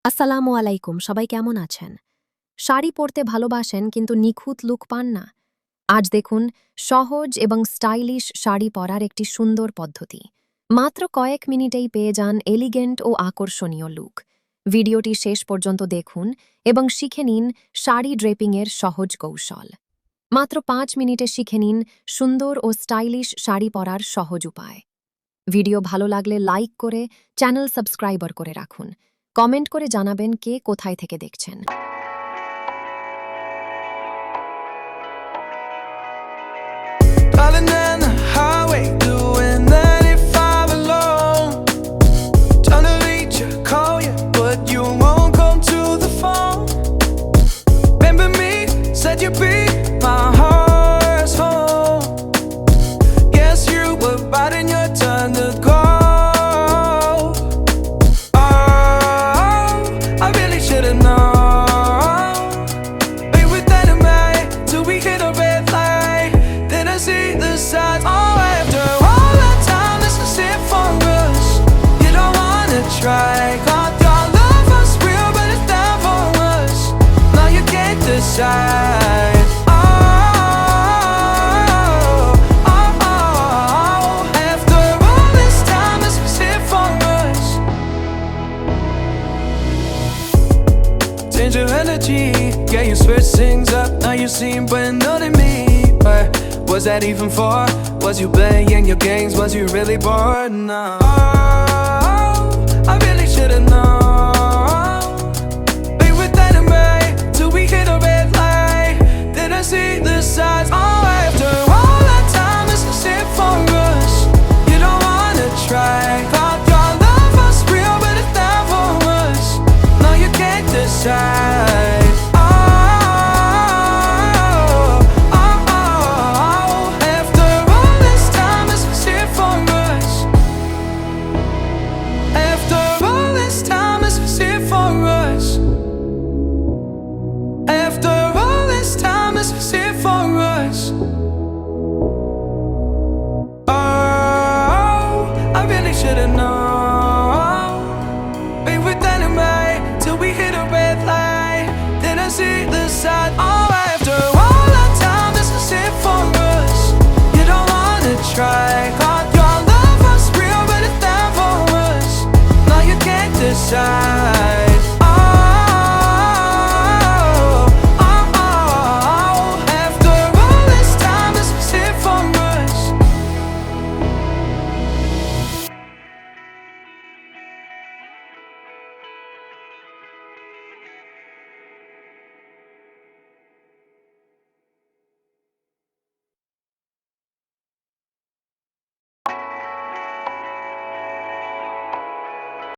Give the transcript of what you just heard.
আসসালামু আলাইকুম, সবাই কেমন আছেন? শাড়ি পরতে ভালোবাসেন কিন্তু নিখুঁত লুক পান না? আজ দেখুন সহজ এবং স্টাইলিশ শাড়ি পরার একটি সুন্দর পদ্ধতি। মাত্র কয়েক মিনিটেই পেয়ে যান এলিগেন্ট ও আকর্ষণীয় লুক। ভিডিওটি শেষ পর্যন্ত দেখুন এবং শিখে নিন শাড়ি ড্রেপিংয়ের সহজ কৌশল। মাত্র 5 মিনিটে শিখে নিন সুন্দর ও স্টাইলিশ শাড়ি পরার সহজ উপায়। ভিডিও ভালো লাগলে লাইক করে চ্যানেল সাবস্ক্রাইবার করে রাখুন। কমেন্ট করে জানাবেন কে কোথায় থেকে দেখছেন। Driving down the highway, doing 95 alone. Trying to reach you, call you, but you won't come to the phone. Remember me, said you'd be my heart's home. Guess you were biding your turn to go. Oh, I really should've known. Be with dynamite till we hit a red light. Then I see the signs. Oh, after all that time, this is it for us. You don't wanna try. Thought your love was real, but it's not for us. Now you can't decide. Oh, oh, oh. After all this time, this is it for us. Change your energy, yeah, you switch things up. Now you seem brand new to me. But was that even for? Was you playing your games? Was you really bored? No. Oh, I really should've known. Be with dynamite till we hit a red light. Then I see the signs. Oh, after all that time, this is it for us. You don't wanna try. Thought your love was real, but it's not for us. No, you can't decide. Oh, oh, oh. After all this time, this is it for us. After all this time, this is it for us. After all this time, this is it for us. Oh, I really should've known. Be with dynamite till we hit a red light. Then I see the side. Oh,